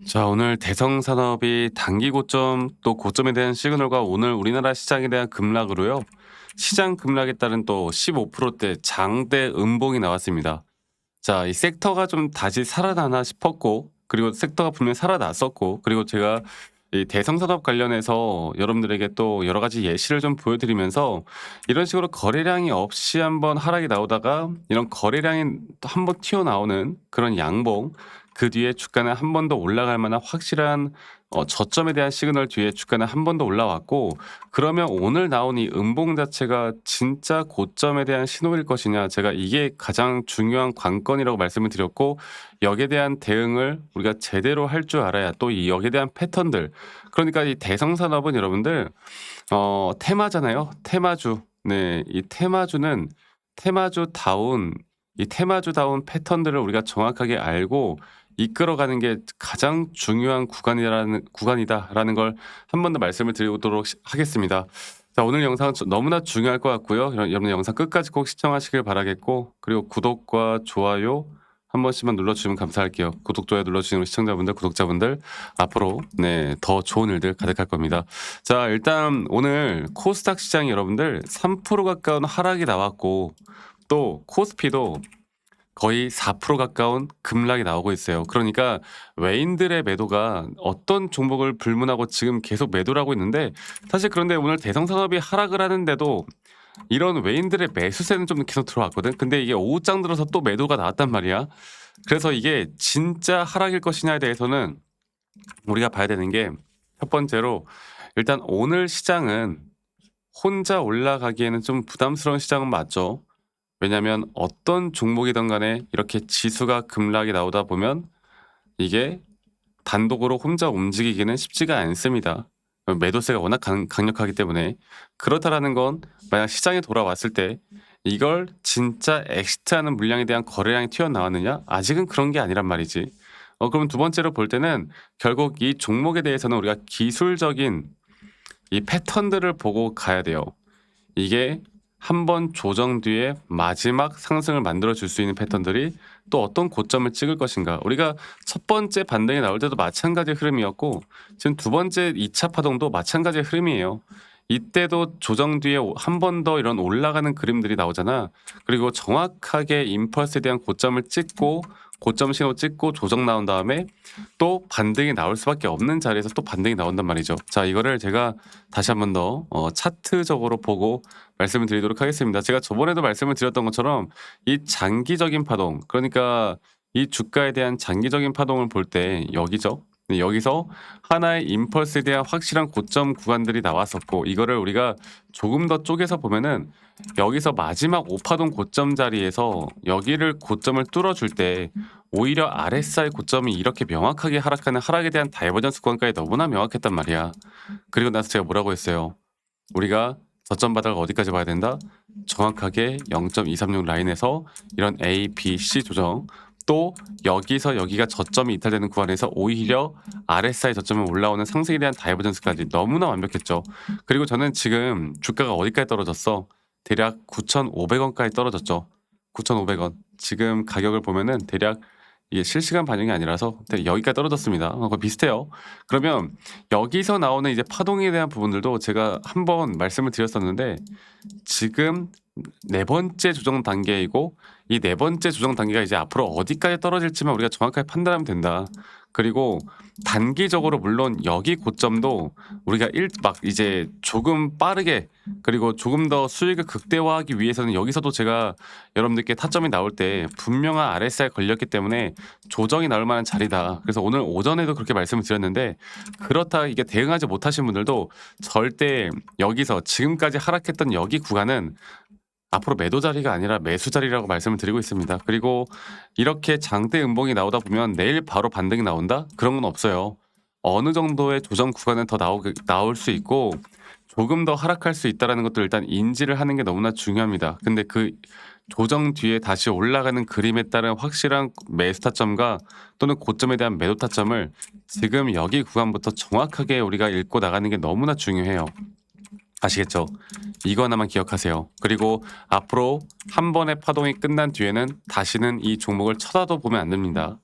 자, 오늘 대성산업이 단기 고점 또 고점에 대한 시그널과 오늘 우리나라 시장에 대한 급락으로요. 시장 급락에 따른 또 15%대 장대 음봉이 나왔습니다. 자, 이 섹터가 좀 다시 살아나나 싶었고, 그리고 섹터가 분명히 살아났었고, 그리고 제가 이 대성산업 관련해서 여러분들에게 또 여러 가지 예시를 좀 보여드리면서 이런 식으로 거래량이 없이 한번 하락이 나오다가 이런 거래량이 또 한번 튀어나오는 그런 양봉, 그 뒤에 주가는 한 번 더 올라갈 만한 확실한 저점에 대한 시그널 뒤에 주가는 한 번 더 올라왔고, 그러면 오늘 나온 이 음봉 자체가 진짜 고점에 대한 신호일 것이냐, 제가 이게 가장 중요한 관건이라고 말씀을 드렸고, 여기에 대한 대응을 우리가 제대로 할 줄 알아야 또 이 여기에 대한 패턴들, 그러니까 이 대성산업은 여러분들 테마잖아요. 테마주. 네, 이 테마주는 테마주다운 이 테마주다운 패턴들을 우리가 정확하게 알고 이끌어가는 게 가장 중요한 구간이다라는 걸 한 번 더 말씀을 드리도록 하겠습니다. 자, 오늘 영상은 너무나 중요할 것 같고요. 여러분 영상 끝까지 꼭 시청하시길 바라겠고, 그리고 구독과 좋아요 한 번씩만 눌러주시면 감사할게요. 구독, 좋아요 눌러주시는 시청자분들, 구독자분들 앞으로 더 좋은 일들 가득할 겁니다. 자, 일단 오늘 코스닥 시장이 여러분들 3% 가까운 하락이 나왔고, 또 코스피도 거의 4% 가까운 급락이 나오고 있어요. 그러니까 외인들의 매도가 어떤 종목을 불문하고 지금 계속 매도를 하고 있는데, 사실 그런데 오늘 대성산업이 하락을 하는데도 이런 외인들의 매수세는 좀 계속 들어왔거든. 근데 이게 오후장 들어서 또 매도가 나왔단 말이야. 그래서 이게 진짜 하락일 것이냐에 대해서는 우리가 봐야 되는 게, 첫 번째로 일단 오늘 시장은 혼자 올라가기에는 좀 부담스러운 시장은 맞죠. 왜냐하면 어떤 종목이든 간에 이렇게 지수가 급락이 나오다 보면 이게 단독으로 혼자 움직이기는 쉽지가 않습니다. 매도세가 워낙 강력하기 때문에. 그렇다라는 건 만약 시장에 돌아왔을 때 이걸 진짜 엑시트하는 물량에 대한 거래량이 튀어나왔느냐? 아직은 그런 게 아니란 말이지. 그럼 두 번째로 볼 때는 결국 이 종목에 대해서는 우리가 기술적인 이 패턴들을 보고 가야 돼요. 이게 한 번 조정 뒤에 마지막 상승을 만들어 줄 수 있는 패턴들이 또 어떤 고점을 찍을 것인가. 우리가 첫 번째 반등이 나올 때도 마찬가지의 흐름이었고, 지금 두 번째 2차 파동도 마찬가지의 흐름이에요. 이때도 조정 뒤에 한 번 더 이런 올라가는 그림들이 나오잖아. 그리고 정확하게 임펄스에 대한 고점을 찍고, 고점 신호 찍고 조정 나온 다음에 또 반등이 나올 수밖에 없는 자리에서 또 반등이 나온단 말이죠. 자, 이거를 제가 다시 한 번 더 차트적으로 보고 말씀을 드리도록 하겠습니다. 제가 저번에도 말씀을 드렸던 것처럼 이 장기적인 파동, 그러니까 이 주가에 대한 장기적인 파동을 볼 때 여기죠. 네, 여기서 하나의 임펄스에 대한 확실한 고점 구간들이 나왔었고, 이거를 우리가 조금 더 쪼개서 보면은 여기서 마지막 5파동 고점 자리에서 여기를 고점을 뚫어줄 때 오히려 RSI 고점이 이렇게 명확하게 하락하는 하락에 대한 다이버전스 구간까지 너무나 명확했단 말이야. 그리고 나서 제가 뭐라고 했어요? 우리가 저점 바닥을 어디까지 봐야 된다? 정확하게 0.236 라인에서 이런 A, B, C 조정, 또 여기서 여기가 저점이 이탈되는 구간에서 오히려 RSI 저점에 올라오는 상승에 대한 다이버전스까지 너무나 완벽했죠. 그리고 저는 지금 주가가 어디까지 떨어졌어? 대략 9,500원까지 떨어졌죠. 9,500원. 지금 가격을 보면은 대략 이게 실시간 반영이 아니라서 여기까지 떨어졌습니다. 거의 비슷해요. 그러면 여기서 나오는 이제 파동에 대한 부분들도 제가 한번 말씀을 드렸었는데, 지금 네 번째 조정 단계이고, 이 네 번째 조정 단계가 이제 앞으로 어디까지 떨어질지만 우리가 정확하게 판단하면 된다. 그리고 단기적으로 물론 여기 고점도 우리가 막 이제 조금 빠르게, 그리고 조금 더 수익을 극대화하기 위해서는 여기서도 제가 여러분들께 타점이 나올 때 분명한 RSI 걸렸기 때문에 조정이 나올 만한 자리다. 그래서 오늘 오전에도 그렇게 말씀을 드렸는데, 그렇다 이게 대응하지 못하신 분들도 절대 여기서 지금까지 하락했던 여기 구간은 앞으로 매도 자리가 아니라 매수 자리라고 말씀을 드리고 있습니다. 그리고 이렇게 장대 음봉이 나오다 보면 내일 바로 반등이 나온다? 그런 건 없어요. 어느 정도의 조정 구간은 더 나올 수 있고, 조금 더 하락할 수 있다는 것도 일단 인지를 하는 게 너무나 중요합니다. 근데 그 조정 뒤에 다시 올라가는 그림에 따른 확실한 매수 타점과 또는 고점에 대한 매도 타점을 지금 여기 구간부터 정확하게 우리가 읽고 나가는 게 너무나 중요해요. 아시겠죠? 이거 하나만 기억하세요. 그리고 앞으로 한 번의 파동이 끝난 뒤에는 다시는 이 종목을 쳐다도 보면 안 됩니다.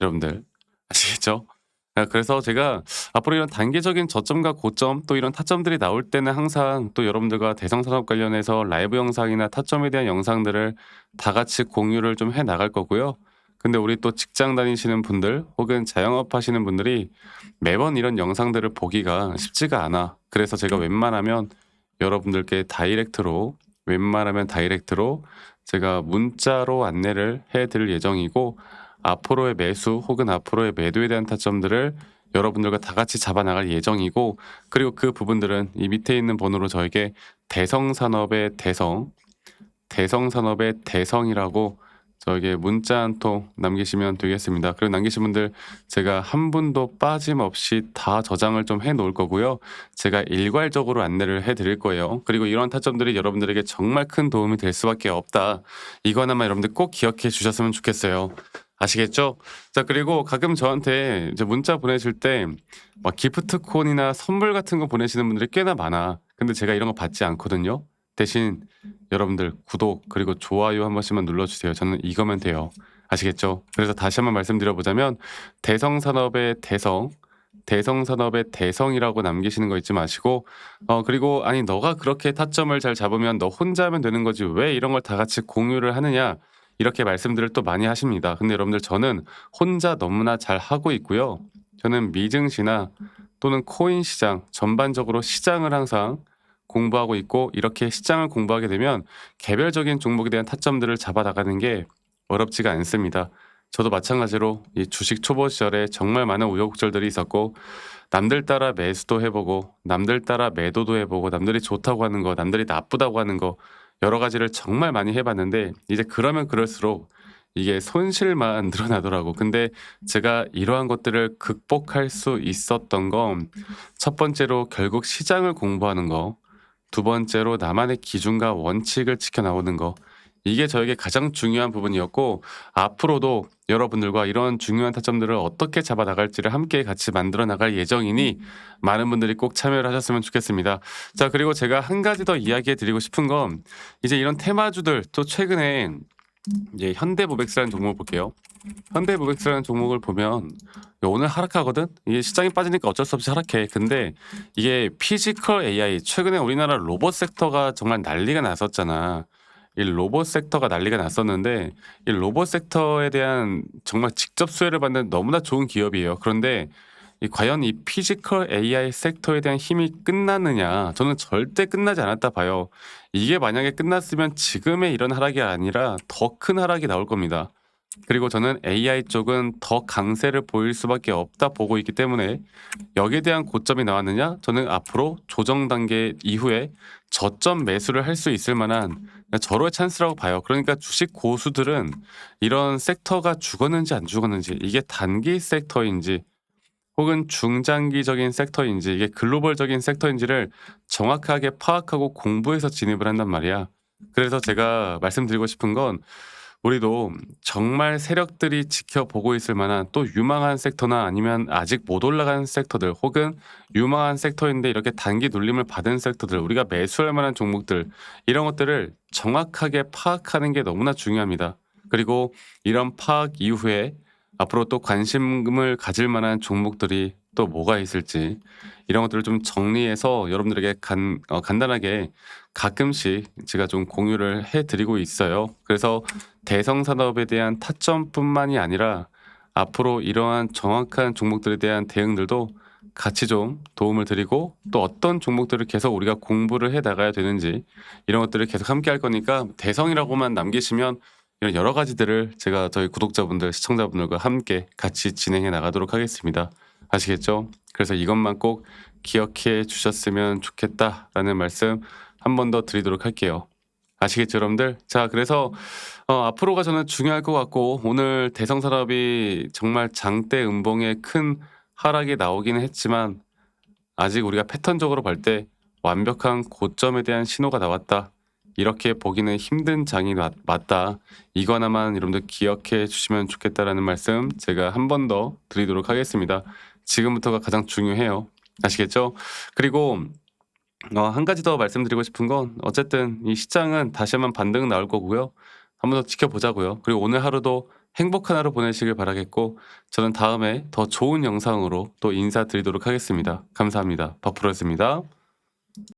여러분들 아시겠죠? 그래서 제가 앞으로 이런 단기적인 저점과 고점 또 이런 타점들이 나올 때는 항상 또 여러분들과 대성산업 관련해서 라이브 영상이나 타점에 대한 영상들을 다 같이 공유를 좀 해 나갈 거고요. 근데 우리 또 직장 다니시는 분들 혹은 자영업 하시는 분들이 매번 이런 영상들을 보기가 쉽지가 않아. 그래서 제가 여러분들께 웬만하면 다이렉트로 제가 문자로 안내를 해 드릴 예정이고, 앞으로의 매수 혹은 앞으로의 매도에 대한 타점들을 여러분들과 다 같이 잡아 나갈 예정이고, 그리고 그 부분들은 이 밑에 있는 번호로 저에게 대성산업의 대성산업의 대성이라고 저에게 문자 한 통 남기시면 되겠습니다. 그리고 남기신 분들 제가 한 분도 빠짐없이 다 저장을 좀 해 놓을 거고요. 제가 일괄적으로 안내를 해 드릴 거예요. 그리고 이런 타점들이 여러분들에게 정말 큰 도움이 될 수밖에 없다. 이거 하나만 여러분들 꼭 기억해 주셨으면 좋겠어요. 아시겠죠? 자, 그리고 가끔 저한테 이제 문자 보내실 때 막 기프트콘이나 선물 같은 거 보내시는 분들이 꽤나 많아. 근데 제가 이런 거 받지 않거든요. 대신 여러분들 구독 그리고 좋아요 한 번씩만 눌러주세요. 저는 이거면 돼요. 아시겠죠? 그래서 다시 한번 말씀드려보자면 대성산업의 대성산업의 대성이라고 남기시는 거 잊지 마시고, 그리고 아니 너가 그렇게 타점을 잘 잡으면 너 혼자 하면 되는 거지 왜 이런 걸 다 같이 공유를 하느냐, 이렇게 말씀들을 또 많이 하십니다. 근데 여러분들 저는 혼자 너무나 잘 하고 있고요. 저는 미증시나 또는 코인 시장 전반적으로 시장을 항상 공부하고 있고, 이렇게 시장을 공부하게 되면 개별적인 종목에 대한 타점들을 잡아 나가는 게 어렵지가 않습니다. 저도 마찬가지로 이 주식 초보 시절에 정말 많은 우여곡절들이 있었고, 남들 따라 매수도 해보고 남들 따라 매도도 해보고 남들이 좋다고 하는 거 남들이 나쁘다고 하는 거 여러 가지를 정말 많이 해봤는데, 이제 그러면 그럴수록 이게 손실만 늘어나더라고. 근데 제가 이러한 것들을 극복할 수 있었던 건 첫 번째로 결국 시장을 공부하는 거, 두 번째로 나만의 기준과 원칙을 지켜 나오는 거. 이게 저에게 가장 중요한 부분이었고, 앞으로도 여러분들과 이런 중요한 타점들을 어떻게 잡아 나갈지를 함께 같이 만들어 나갈 예정이니 많은 분들이 꼭 참여를 하셨으면 좋겠습니다. 자, 그리고 제가 한 가지 더 이야기해 드리고 싶은 건, 이제 이런 테마주들 또 최근에 이제 현대모백스라는 종목을 볼게요. 현대모백스라는 종목을 보면 오늘 하락하거든? 이게 시장이 빠지니까 어쩔 수 없이 하락해. 근데 이게 피지컬 AI, 최근에 우리나라 로봇 섹터가 정말 난리가 났었잖아. 이 로봇 섹터가 난리가 났었는데, 이 로봇 섹터에 대한 정말 직접 수혜를 받는 너무나 좋은 기업이에요. 그런데 과연 이 피지컬 AI 섹터에 대한 힘이 끝났느냐? 저는 절대 끝나지 않았다 봐요. 이게 만약에 끝났으면 지금의 이런 하락이 아니라 더 큰 하락이 나올 겁니다. 그리고 저는 AI 쪽은 더 강세를 보일 수밖에 없다 보고 있기 때문에, 여기에 대한 고점이 나왔느냐? 저는 앞으로 조정 단계 이후에 저점 매수를 할 수 있을 만한 절호의 찬스라고 봐요. 그러니까 주식 고수들은 이런 섹터가 죽었는지 안 죽었는지, 이게 단기 섹터인지 혹은 중장기적인 섹터인지, 이게 글로벌적인 섹터인지를 정확하게 파악하고 공부해서 진입을 한단 말이야. 그래서 제가 말씀드리고 싶은 건, 우리도 정말 세력들이 지켜보고 있을 만한 또 유망한 섹터나 아니면 아직 못 올라간 섹터들, 혹은 유망한 섹터인데 이렇게 단기 눌림을 받은 섹터들, 우리가 매수할 만한 종목들, 이런 것들을 정확하게 파악하는 게 너무나 중요합니다. 그리고 이런 파악 이후에 앞으로 또 관심을 가질 만한 종목들이 또 뭐가 있을지, 이런 것들을 좀 정리해서 여러분들에게 간단하게 가끔씩 제가 좀 공유를 해 드리고 있어요. 그래서 대성산업에 대한 타점뿐만이 아니라 앞으로 이러한 정확한 종목들에 대한 대응들도 같이 좀 도움을 드리고, 또 어떤 종목들을 계속 우리가 공부를 해 나가야 되는지, 이런 것들을 계속 함께 할 거니까 대성이라고만 남기시면 이런 여러 가지들을 제가 저희 구독자분들, 시청자분들과 함께 같이 진행해 나가도록 하겠습니다. 아시겠죠? 그래서 이것만 꼭 기억해 주셨으면 좋겠다라는 말씀 한 번 더 드리도록 할게요. 아시겠죠, 여러분들? 자, 그래서 앞으로가 저는 중요할 것 같고, 오늘 대성산업이 정말 장대 음봉에 큰 하락이 나오기는 했지만 아직 우리가 패턴적으로 볼 때 완벽한 고점에 대한 신호가 나왔다, 이렇게 보기는 힘든 장이 맞다. 이거 하나만 여러분들 기억해 주시면 좋겠다라는 말씀 제가 한 번 더 드리도록 하겠습니다. 지금부터가 가장 중요해요. 아시겠죠? 그리고 한 가지 더 말씀드리고 싶은 건, 어쨌든 이 시장은 다시 한번 반등 나올 거고요. 한 번 더 지켜보자고요. 그리고 오늘 하루도 행복한 하루 보내시길 바라겠고 저는 다음에 더 좋은 영상으로 또 인사드리도록 하겠습니다. 감사합니다. 박프로였습니다.